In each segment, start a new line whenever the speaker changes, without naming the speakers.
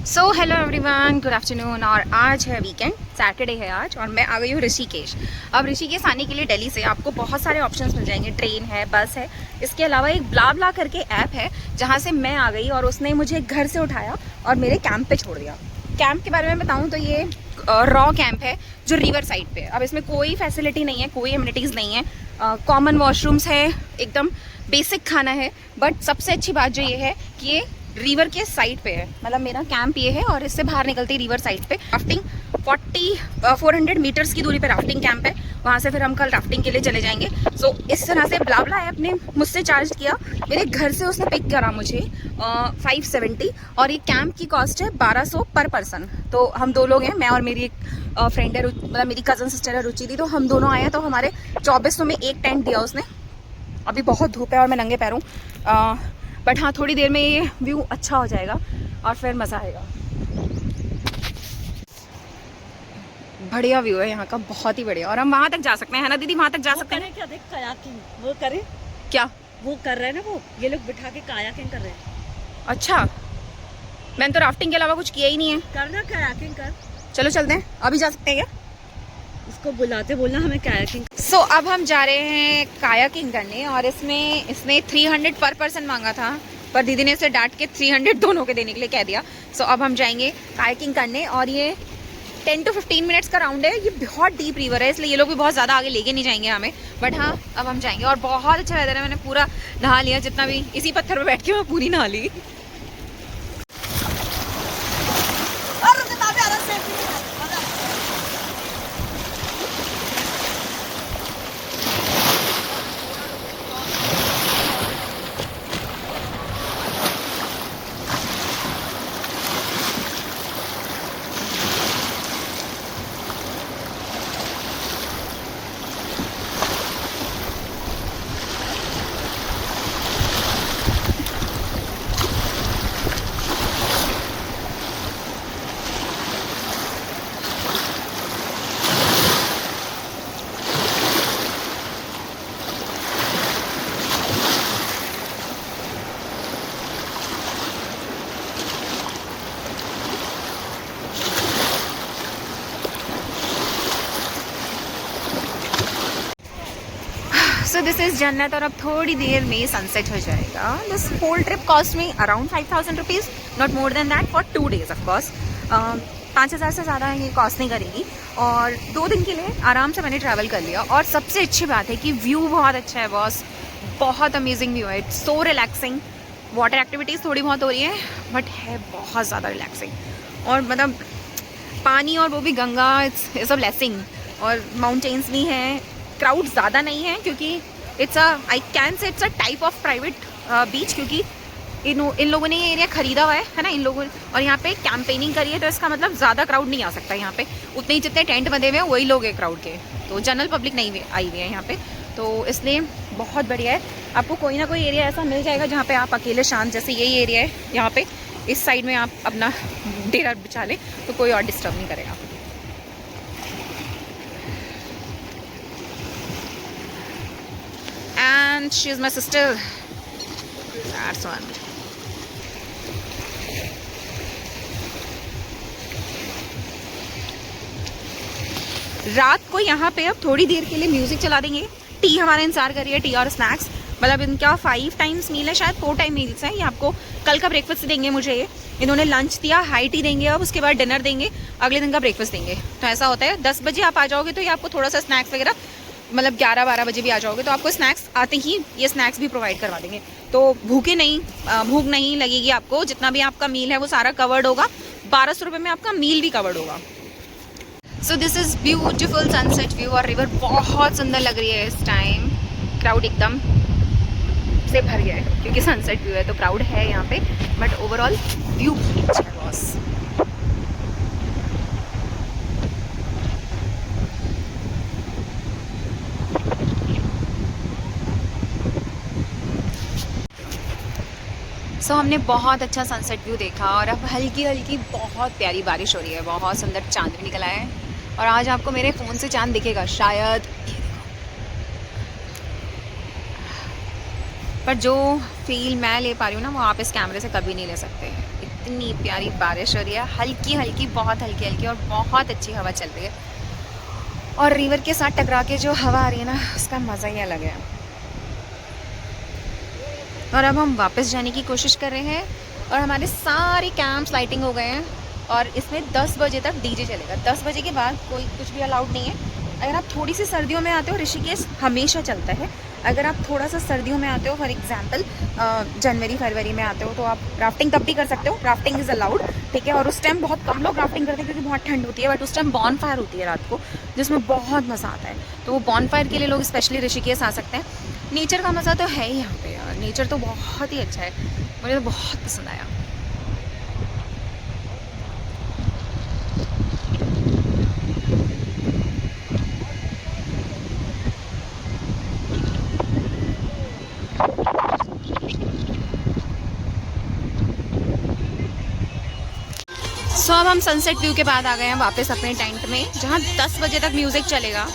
So hello everyone, good afternoon. और आज है वीकेंड, सैटरडे है आज, और मैं आ गई हूँ ऋषिकेश। अब ऋषिकेश आने के लिए दिल्ली से आपको बहुत सारे ऑप्शंस मिल जाएंगे। ट्रेन है, बस है, इसके अलावा एक ब्ला करके ऐप है जहाँ से मैं आ गई और उसने मुझे घर से उठाया और मेरे कैंप पे छोड़ दिया। कैंप के बारे में बताऊँ तो ये रॉ कैंप है जो रिवर साइड पे है। अब इसमें कोई फैसिलिटी नहीं है, कोई एमिनिटीज़ नहीं है, कॉमन वॉशरूम्स है, एकदम बेसिक खाना है। बट सबसे अच्छी बात जो ये है कि ये रिवर के साइड पे है। मतलब मेरा कैंप ये है और इससे बाहर निकलती रिवर साइड पे राफ्टिंग 400 मीटर्स की दूरी पे राफ्टिंग कैंप है। वहाँ से फिर हम कल राफ्टिंग के लिए चले जाएंगे। सो इस तरह से ब्ला ऐप ने मुझसे चार्ज किया। मेरे घर से उसने पिक करा मुझे 570, और ये कैंप की कॉस्ट है 1200 पर पर्सन। तो हम दो लोग हैं, मैं और मेरी एक फ्रेंड है, मतलब मेरी कज़न सिस्टर है रुचि थी। तो हम दोनों आए हैं, तो हमारे 2400 में एक टेंट दिया उसने। अभी बहुत धूप है और मैं नंगे पैर हूँ, बट हाँ थोड़ी देर में ये व्यू अच्छा हो जाएगा और फिर मज़ा आएगा। बढ़िया व्यू है यहाँ का, बहुत ही बढ़िया। और हम वहाँ तक जा सकते हैं, है ना दीदी? वहाँ तक जा सकते हैं।
क्या देख कायाकिंग वो करे,
क्या
वो कर रहे हैं ना, वो ये लोग बिठा के कायाकिंग कर रहे हैं।
अच्छा, मैंने तो राफ्टिंग के अलावा कुछ किया ही नहीं है।
करना कायाकिंग कर।
चलो चलते हैं, अभी जा सकते हैं क्या?
उसको बुलाते बोलना हमें कायाकिंग।
सो अब हम जा रहे हैं कायाकिंग करने, और इसने 300 पर पर्सन मांगा था, पर दीदी ने इसे डांट के 300 दोनों के देने के लिए कह दिया। सो अब हम जाएंगे कायाकिंग करने, और ये 10 to 15 मिनट्स का राउंड है। ये बहुत डीप रिवर है, इसलिए ये लोग भी बहुत ज़्यादा आगे लेके नहीं जाएंगे हमें। बट हाँ, अब हम जाएंगे और बहुत अच्छा वेदर है। मैंने पूरा नहा लिया, जितना भी इसी पत्थर पर बैठ के मैं पूरी नहा ली। सो दिस इज़ जन्नत, और अब थोड़ी देर में सनसेट हो जाएगा। दिस होल ट्रिप कॉस्ट में around 5000 rupees, not more than that, for 2 days of course. 5000 से ज़्यादा ये कॉस्ट नहीं करेगी, और 2 दिन के लिए आराम से मैंने ट्रैवल कर लिया। और सबसे अच्छी बात है कि व्यू बहुत अच्छा है बॉस, बहुत अमेजिंग व्यू है। It's so relaxing. Water activities थोड़ी बहुत हो रही है, बट है बहुत ज़्यादा रिलैक्सिंग। और मतलब पानी, और वो भी गंगा, इट्स अ ब्लेसिंग। और माउंटेन्स भी हैं, क्राउड ज़्यादा नहीं है, क्योंकि it's a, I can say it's a type of private beach, क्योंकि इन लोगों ने ये एरिया खरीदा हुआ है ना इन लोगों, और यहाँ पे कैंपेनिंग करी है। तो इसका मतलब ज़्यादा क्राउड नहीं आ सकता यहाँ पे। उतने ही जितने टेंट बंधे हुए हैं वही लोग हैं क्राउड के, तो जनरल पब्लिक नहीं आई हुई है यहाँ पे। तो इसलिए बहुत बढ़िया है। आपको कोई ना कोई एरिया ऐसा मिल जाएगा जहाँ पे आप अकेले शांत, जैसे यही एरिया है यहाँ पे, इस साइड में आप अपना डेरा बिछा लें तो कोई और डिस्टर्ब नहीं करेगा। And she is my sister. That's one. रात को यहाँ पे अब थोड़ी देर के लिए म्यूजिक चला देंगे। टी हमारा इंतजार कर रही है, टी और स्नैक्स। मतलब इनका 5 टाइम्स मील है, शायद 4 टाइम मील्स हैं। ये आपको कल का ब्रेकफास्ट देंगे मुझे, ये इन्होंने लंच दिया, हाई टी देंगे, अब उसके बाद डिनर देंगे, अगले दिन का ब्रेकफास्ट देंगे। तो ऐसा होता है। 10 बजे आप आ जाओगे तो ये आपको थोड़ा सा स्नैक्स वगैरह, मतलब 11-12 बजे भी आ जाओगे तो आपको स्नैक्स आते ही ये स्नैक्स भी प्रोवाइड करवा देंगे। तो भूख नहीं लगेगी आपको। जितना भी आपका मील है वो सारा कवर्ड होगा। 1200 रुपये में आपका मील भी कवर्ड होगा। So this is beautiful sunset view, और रिवर बहुत सुंदर लग रही है इस टाइम। क्राउड एकदम से भर गया है, क्योंकि सनसेट व्यू है तो क्राउड है यहाँ पे, बट ओवरऑल व्यू अच्छा है बॉस। सो हमने बहुत अच्छा सनसेट व्यू देखा, और अब हल्की हल्की बहुत प्यारी बारिश हो रही है, बहुत सुंदर चांद भी निकला है। और आज आपको मेरे फ़ोन से चांद दिखेगा शायद, पर जो फील मैं ले पा रही हूँ ना, वो आप इस कैमरे से कभी नहीं ले सकते। कितनी प्यारी बारिश हो रही है, हल्की हल्की, बहुत हल्की हल्की, और बहुत अच्छी हवा चल रही है। और रिवर के साथ टकरा के जो हवा आ रही है ना, उसका मज़ा ही अलग है। और अब हम वापस जाने की कोशिश कर रहे हैं, और हमारे सारे कैंप्स लाइटिंग हो गए हैं, और इसमें 10 बजे तक डीजे चलेगा। 10 बजे के बाद कोई कुछ भी अलाउड नहीं है। अगर आप थोड़ी सी सर्दियों में आते हो, ऋषिकेश हमेशा चलता है। अगर आप थोड़ा सा सर्दियों में आते हो, फॉर एग्जांपल जनवरी फरवरी में आते हो, तो आप राफ्टिंग तब भी कर सकते हो। राफ्टिंग इज़ अलाउड, ठीक है। और उस टाइम बहुत कम लोग राफ्टिंग करते हैं क्योंकि बहुत ठंड होती है, बट उस टाइम बॉन फायर होती है रात को, जिसमें बहुत मज़ा आता है। तो वो बॉन फायर के लिए लोग स्पेशली ऋषिकेश आ सकते हैं। नेचर का मज़ा तो है ही यहाँ पे यार, नेचर तो बहुत ही अच्छा है, मुझे तो बहुत पसंद आया। सो अब हम सनसेट व्यू के बाद आ गए हैं वापस अपने टेंट में, जहाँ 10 बजे तक म्यूज़िक चलेगा।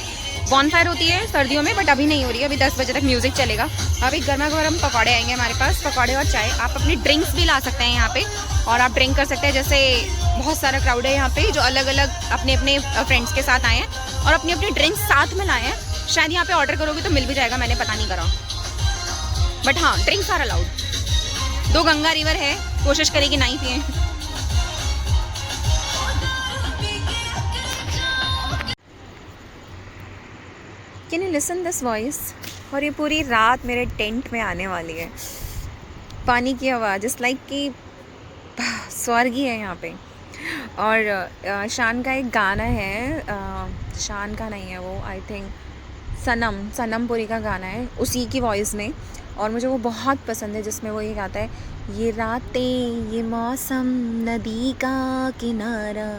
बॉनफायर होती है सर्दियों में, बट अभी नहीं हो रही है, अभी 10 बजे तक म्यूज़िक चलेगा। अभी गर्मा गर्म पकौड़े आएंगे हमारे पास, पकौड़े और चाय। आप अपनी ड्रिंक्स भी ला सकते हैं यहाँ पे, और आप ड्रिंक कर सकते हैं। जैसे बहुत सारा क्राउड है यहाँ पे जो अलग अलग अपने अपने फ्रेंड्स के साथ आए हैं और अपनी अपनी ड्रिंक्स साथ में लाए हैं। शायद यहाँ पे ऑर्डर करोगे तो मिल भी जाएगा, मैंने पता नहीं करा, बट हाँ drinks are allowed. 2 Ganga river है, कोशिश करेगी नहीं पिए। Can you listen this voice? और ये पूरी रात मेरे टेंट में आने वाली है। पानी की आवाज़ इस लाइक कि स्वर्ग ही है यहाँ पे। और शान का एक गाना है, शान का नहीं है वो, आई थिंक सनमपुरी का गाना है, उसी की वॉइस में, और मुझे वो बहुत पसंद है, जिसमें वो ये गाता है, ये रातें, ये मौसम, नदी का किनारा,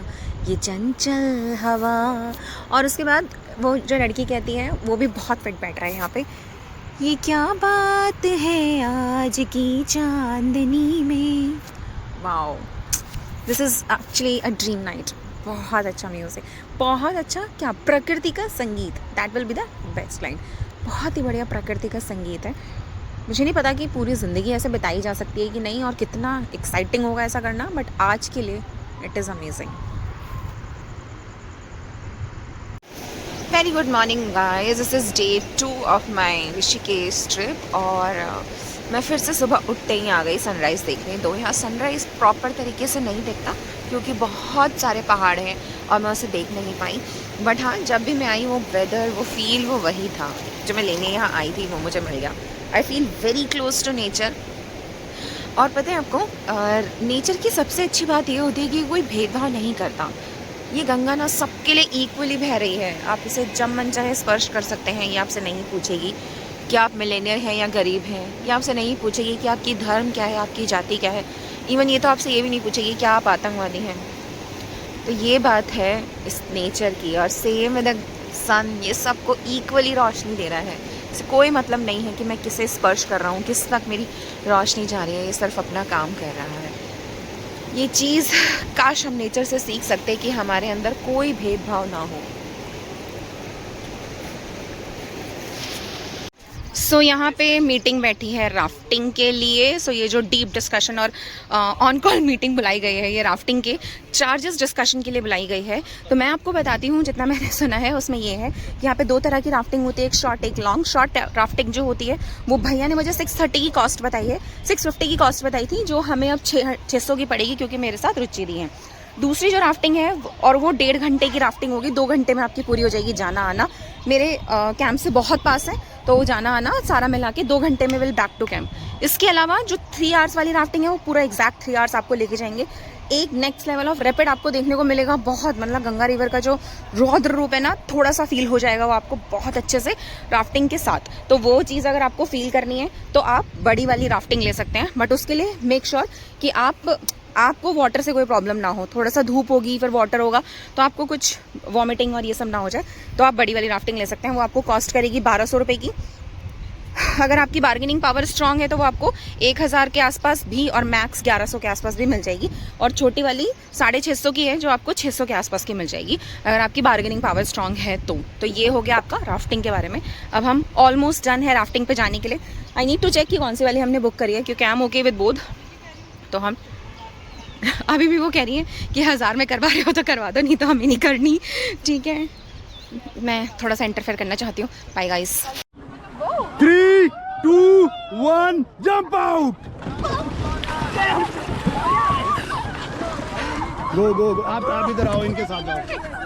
ये चंचल हवा। और उसके बाद वो जो लड़की कहती है, वो भी बहुत फिट बैठ रहा है यहाँ पे, ये क्या बात है आज की चांदनी में। Wow, this is actually a dream night. बहुत अच्छा म्यूज़िक, बहुत अच्छा, क्या प्रकृति का संगीत, that will be the best line. बहुत ही बढ़िया प्रकृति का संगीत है। मुझे नहीं पता कि पूरी ज़िंदगी ऐसे बिताई जा सकती है कि नहीं, और कितना एक्साइटिंग होगा ऐसा करना, बट आज के लिए it is amazing. Very good morning guys, this is day 2 of my Rishikesh trip. और मैं फिर से सुबह उठते ही आ गई सनराइज़ देखने। दो यहाँ सनराइज़ प्रॉपर तरीके से नहीं दिखता क्योंकि बहुत सारे पहाड़ हैं और मैं उसे देख नहीं पाई, बट हाँ जब भी मैं आई वो वेदर, वो फील, वो वही था जो मैं लेने यहाँ आई थी, वो मुझे मिल गया। I feel very close to nature. और पता है आपको, नेचर की सबसे अच्छी बात ये होती है कि कोई भेदभाव नहीं करता। ये गंगा ना सबके लिए इक्वली बह रही है, आप इसे जब मन चाहे स्पर्श कर सकते हैं। ये आपसे नहीं पूछेगी कि आप मिलेनियर हैं या गरीब हैं, ये आपसे नहीं पूछेगी कि आपकी धर्म क्या है, आपकी जाति क्या है। इवन ये तो आपसे ये भी नहीं पूछेगी कि आप आतंकवादी हैं। तो ये बात है इस नेचर की। और सेम विद द सन, ये सबको इक्वली रोशनी दे रहा है। इसे कोई मतलब नहीं है कि मैं किसे स्पर्श कर रहा हूँ, किस तक मेरी रोशनी जा रही है, ये सिर्फ अपना काम कर रहा है। ये चीज़ काश हम नेचर से सीख सकते कि हमारे अंदर कोई भेदभाव ना हो। सो यहाँ पे मीटिंग बैठी है राफ्टिंग के लिए। सो ये जो डीप डिस्कशन और ऑन कॉल मीटिंग बुलाई गई है, ये राफ्टिंग के चार्जेस डिस्कशन के लिए बुलाई गई है। तो मैं आपको बताती हूँ, जितना मैंने सुना है उसमें ये है कि यहाँ पे 2 तरह की राफ्टिंग होती है, एक शॉर्ट एक लॉन्ग। शॉर्ट राफ्टिंग जो होती है वो भैया ने मुझे 630 की कॉस्ट बताई है, 650 की कॉस्ट बताई थी, जो हमें अब 600 की पड़ेगी क्योंकि मेरे साथ रुचि दी है। दूसरी जो राफ्टिंग है और वो 1.5 घंटे की राफ्टिंग होगी, 2 घंटे में आपकी पूरी हो जाएगी जाना आना। मेरे कैंप से बहुत पास है, तो जाना आना सारा मिला के 2 घंटे में विल बैक टू कैंप। इसके अलावा जो 3 आवर्स वाली राफ्टिंग है वो पूरा एग्जैक्ट 3 आवर्स आपको लेके जाएंगे। एक नेक्स्ट लेवल ऑफ रैपिड आपको देखने को मिलेगा, बहुत मतलब गंगा रिवर का जो रौद्र रूप है ना, थोड़ा सा फील हो जाएगा वो आपको बहुत अच्छे से राफ्टिंग के साथ। तो वो चीज़ अगर आपको फील करनी है तो आप बड़ी वाली राफ्टिंग ले सकते हैं, बट उसके लिए मेक श्योर कि आपको वाटर से कोई प्रॉब्लम ना हो। थोड़ा सा धूप होगी फिर वाटर होगा तो आपको कुछ वॉमिटिंग और ये सब ना हो जाए, तो आप बड़ी वाली राफ्टिंग ले सकते हैं। वो आपको कॉस्ट करेगी 1200 रुपये की। अगर आपकी बार्गेनिंग पावर स्ट्रांग है तो वो आपको 1000 के आसपास भी और मैक्स 1100 के आसपास भी मिल जाएगी। और छोटी वाली 650 की है जो आपको 600 के आसपास की मिल जाएगी अगर आपकी बार्गेनिंग पावर स्ट्रांग है तो ये हो गया आपका राफ्टिंग के बारे में। अब हम ऑलमोस्ट डन है राफ्टिंग पे जाने के लिए। आई नीड टू चेक कि कौन सी वाली हमने बुक करी है, क्योंकि I am okay with both. तो हम अभी भी वो कह रही है कि 1000 में करवा रहे हो तो करवा दो, नहीं तो हमें नहीं करनी, ठीक है। मैं थोड़ा सा इंटरफेयर करना चाहती हूँ। Bye guys.
3, 2, 1, jump out. Go go go, आप इधर आओ, इनके साथ आओ।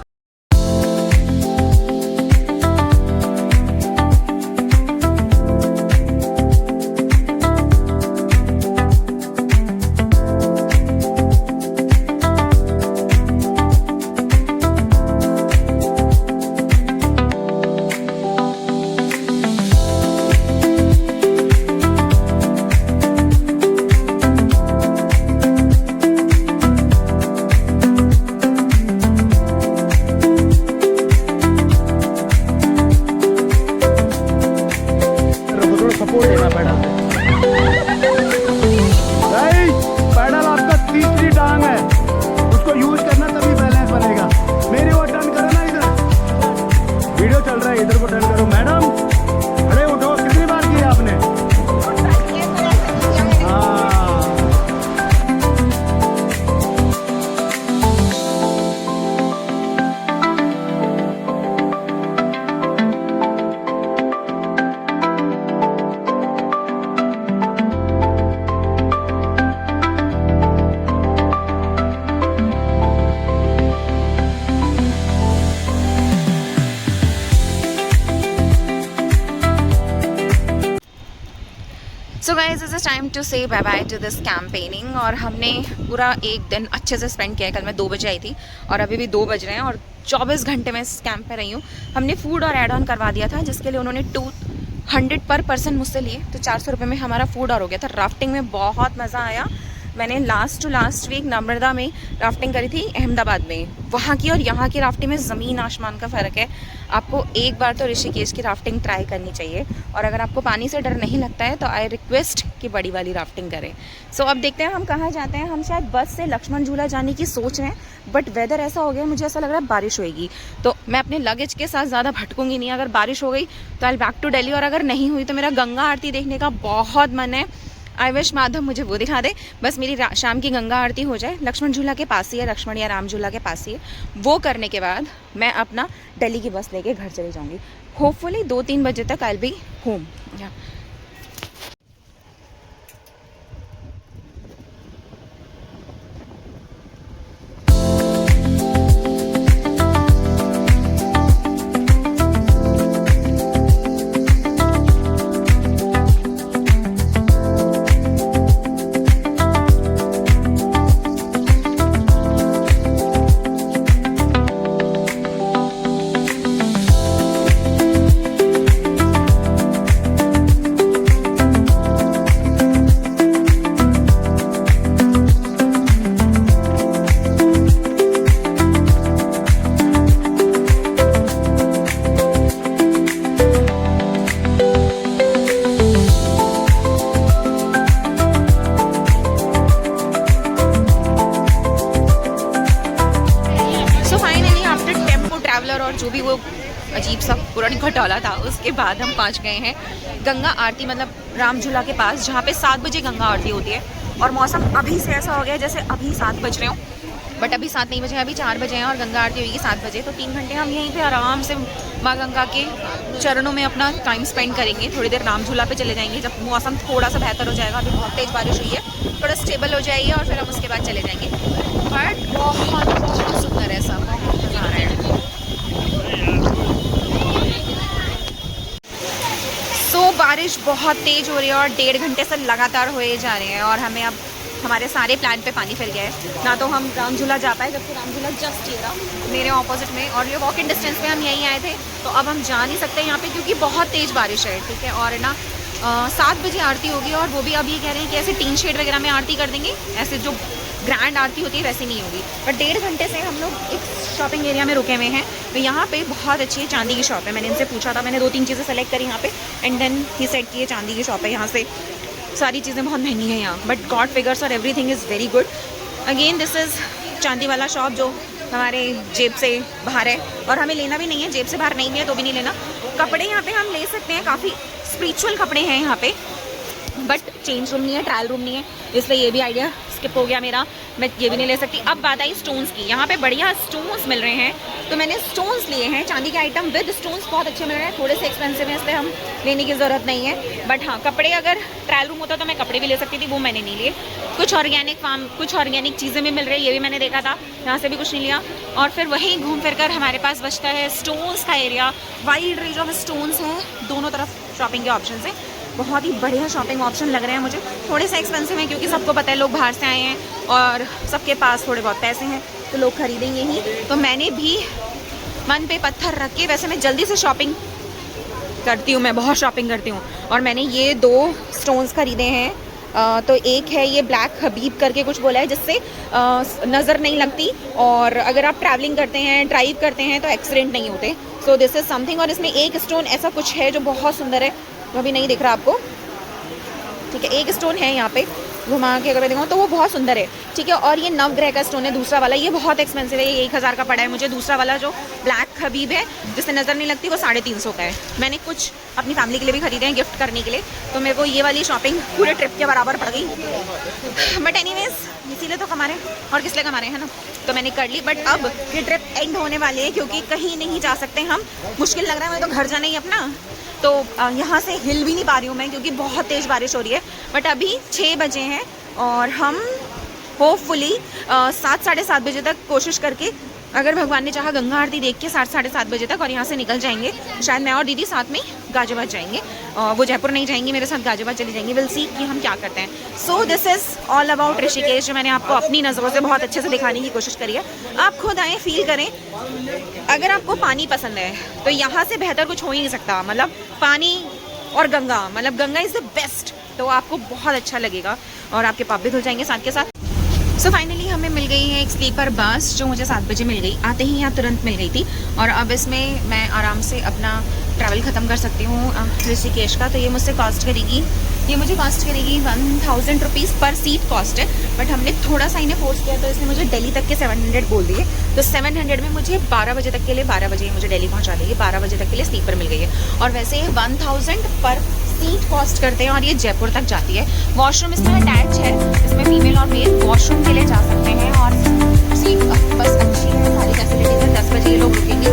सपोर्ट देना पैडल पे। पैडल आपका तीसरी टांग है, उसको यूज करना तभी बैलेंस बनेगा। मेरी वो टर्न करो ना, इधर वीडियो चल रहा है, इधर को टर्न करो। मैडम अरे उठो, कितनी बार किया आपने? हाँ
so guys it's time to say bye bye to this campaigning. और हमने पूरा एक दिन अच्छे से स्पेंड किया है। कल मैं 2 बजे आई थी और अभी भी 2 बज रहे हैं और 24 घंटे में इस कैंप पे रही हूँ। हमने फूड और एड ऑन करवा दिया था, जिसके लिए उन्होंने 200 पर पर्सन मुझसे लिए, तो 400 रुपये में हमारा फूड और हो गया था। राफ्टिंग में बहुत मज़ा आया। मैंने लास्ट वीक नर्मदा में राफ्टिंग करी थी, अहमदाबाद में। वहाँ की और यहाँ की राफ्टिंग में ज़मीन आसमान का फ़र्क है। आपको एक बार तो ऋषिकेश की राफ्टिंग ट्राई करनी चाहिए। और अगर आपको पानी से डर नहीं लगता है तो आई रिक्वेस्ट कि बड़ी वाली राफ्टिंग करें। सो अब देखते हैं हम कहाँ जाते हैं। हम शायद बस से लक्ष्मण झूला जाने की सोच रहे हैं, बट वेदर ऐसा हो गया, मुझे ऐसा लग रहा है बारिश होएगी। तो मैं अपने लगेज के साथ ज़्यादा भटकूंगी नहीं। अगर बारिश हो गई तो आई बैक टू दिल्ली, और अगर नहीं हुई तो मेरा गंगा आरती देखने का बहुत मन है। आई विश माधव मुझे वो दिखा दे। बस मेरी शाम की गंगा आरती हो जाए। लक्ष्मण झूला के पास ही है, लक्ष्मण या राम झूला के पास ही है। वो करने के बाद मैं अपना दिल्ली की बस लेके घर चली जाऊंगी। होपफुली 2-3 बजे तक आई विल बी होम। और जो भी वो अजीब सा पुरानी घटौला था, उसके बाद हम पहुंच गए हैं गंगा आरती, मतलब राम झूला के पास, जहाँ पे 7 बजे गंगा आरती होती है। और मौसम अभी से ऐसा हो गया जैसे अभी 7 बज रहे हो, बट अभी 7 नहीं बजे, अभी 4 बजे हैं और गंगा आरती होगी 7 बजे। तो 3 घंटे हम यहीं पे आराम से माँ गंगा के चरणों में अपना टाइम स्पेंड करेंगे। थोड़ी देर राम झूला पे चले जाएंगे जब मौसम थोड़ा सा बेहतर हो जाएगा। अभी बहुत तेज़ बारिश हुई है, थोड़ा स्टेबल हो जाएगी और फिर हम उसके बाद चले जाएंगे। बट बहुत सुंदर है सब, बहुत मज़ा आ रहा है। बारिश बहुत तेज़ हो रही है और 1.5 घंटे से लगातार हुए जा रहे हैं और हमें अब हमारे सारे प्लान पे पानी फैल गया है। ना तो हम राम झूला जा पाए, जबकि राम झूला जस्ट ये रहा मेरे ऑपोजिट में, और ये वॉक इन डिस्टेंस में हम यहीं आए थे। तो अब हम जा नहीं सकते यहाँ पे क्योंकि बहुत तेज़ बारिश है, ठीक है। और ना 7 बजे आरती होगी और वो भी अब ये कह रहे हैं कि ऐसे टीन शेड वगैरह में आरती कर देंगे, ऐसे जो ग्रैंड आरती होती है वैसी नहीं होगी। बट 1.5 घंटे से हम लोग एक शॉपिंग एरिया में रुके हुए हैं। तो यहाँ पे बहुत अच्छी चांदी की शॉप है। मैंने इनसे पूछा था, मैंने 2-3 चीज़ें सेलेक्ट करी यहाँ पे, एंड देन ही सेड कि ये चांदी की शॉप है। यहाँ से सारी चीज़ें बहुत महंगी हैं यहाँ, बट गॉड फिगर्स और everything is very good. Again this is चांदी वाला शॉप जो हमारे जेब से बाहर है, और हमें लेना भी नहीं है, जेब से बाहर नहीं है तो भी नहीं लेना। कपड़े यहाँ पे हम ले सकते हैं, काफ़ी स्पिरिचुअल कपड़े हैं यहाँ पे, बट चेंज रूम नहीं है, ट्रायल रूम नहीं है, इसलिए ये भी आइडिया स्किप हो गया मेरा, मैं ये भी नहीं ले सकती। अब बात आई स्टोन्स की, यहाँ पे बढ़िया स्टोन्स मिल रहे हैं, तो मैंने स्टोन्स लिए हैं। चांदी के आइटम विद स्टोन्स बहुत अच्छे मिल रहे हैं, थोड़े से एक्सपेंसिव हैं, इसलिए हम लेने की ज़रूरत नहीं है। बट हाँ, कपड़े अगर ट्रायल रूम होता तो मैं कपड़े भी ले सकती थी, वो मैंने नहीं लिए। कुछ ऑर्गेनिक चीज़ें भी मिल रही है, ये भी मैंने देखा था, यहाँ से भी कुछ नहीं लिया। और फिर वहीं घूम फिर कर हमारे पास बचता है स्टोन्स का area. Wide range of stones हैं, दोनों तरफ शॉपिंग के ऑप्शन हैं। बहुत ही बढ़िया शॉपिंग ऑप्शन लग रहे हैं मुझे। थोड़े से एक्सपेंसिव हैं क्योंकि सबको पता है लोग बाहर से आए हैं और सबके पास थोड़े बहुत पैसे हैं, तो लोग खरीदेंगे ही। तो मैंने भी मन पे पत्थर रख के, वैसे मैं जल्दी से शॉपिंग करती हूँ, मैं बहुत शॉपिंग करती हूँ, और मैंने ये 2 स्टोन्स खरीदे हैं। तो एक है ये ब्लैक हबीब करके कुछ बोला है, जिससे नज़र नहीं लगती, और अगर आप ट्रैवलिंग करते हैं, ड्राइव करते हैं, तो एक्सीडेंट नहीं होते। So this is something. और इसमें एक स्टोन ऐसा कुछ है जो बहुत सुंदर है, वो अभी नहीं दिख रहा आपको, ठीक है। एक स्टोन है यहाँ पे घुमा के अगर मैं दिखाऊँ तो वो बहुत सुंदर है, ठीक है। और ये नवग्रह का स्टोन है दूसरा वाला, ये बहुत एक्सपेंसिव है, ये 1000 का पड़ा है मुझे। दूसरा वाला जो ब्लैक हबीब है जिससे नज़र नहीं लगती, वो 350 का है। मैंने कुछ अपनी फैमिली के लिए भी खरीदे हैं गिफ्ट करने के लिए, तो मेरे को ये वाली शॉपिंग पूरे ट्रिप के बराबर पड़ गई। बट एनीवेज इसीलिए तो कमा रहे हैं, और किस लिए कमा रहे हैं ना, तो मैंने कर ली। बट अब ये ट्रिप एंड होने वाली है क्योंकि कहीं नहीं जा सकते हम, मुश्किल लग रहा है, मैं तो घर जाना ही अपना। तो यहाँ से हिल भी नहीं पा रही हूँ मैं क्योंकि बहुत तेज़ बारिश हो रही है। बट अभी 6 बजे हैं और हम होपफुली 7 साढ़े 7 बजे तक कोशिश करके, अगर भगवान ने चाहा, गंगा आरती देख के 7 साढ़े 7 बजे तक और यहाँ से निकल जाएंगे। शायद मैं और दीदी साथ में गाजियाबाद जाएंगे, वो जयपुर नहीं जाएंगी मेरे साथ, गाजियाबाद चली जाएंगी। विल सी कि हम क्या करते हैं। So this is all about Rishikesh, जो मैंने आपको अपनी नज़रों से बहुत अच्छे से दिखाने की कोशिश करी है। आप खुद आएँ, फील करें। अगर आपको पानी पसंद है तो यहाँ से बेहतर कुछ हो ही नहीं सकता, मतलब पानी और गंगा, मतलब गंगा इज़ द बेस्ट, तो आपको बहुत अच्छा लगेगा और आपके पाप भी धुल जाएंगे साथ के साथ। सो फाइनली हमें मिल गई है एक स्लीपर बस, जो मुझे 7 बजे मिल गई, आते ही यहाँ तुरंत मिल गई थी। और अब इसमें मैं आराम से अपना ट्रैवल ख़त्म कर सकती हूँ ऋषिकेश का। तो ये मुझे कॉस्ट करेगी 1000 रुपीज़ पर सीट कॉस्ट है। बट हमने थोड़ा सा इन्हें फोर्स किया, तो इसने मुझे दिल्ली तक के 700 बोल दिए। तो 700 में मुझे 12 बजे तक के लिए, 12 बजे मुझे दिल्ली पहुँचा देगी, 12 बजे तक के लिए स्लीपर मिल गई है। और वैसे 1000 पर सीट कॉस्ट करते हैं और ये जयपुर तक जाती है। वॉशरूम इसमें अटैच है, इसमें फीमेल और मेल वॉशरूम के लिए जा सकते हैं। और सीट बस अच्छी है, सारी फैसिलिटीज़ है। 10 बजे ये लोग रुकेंगे,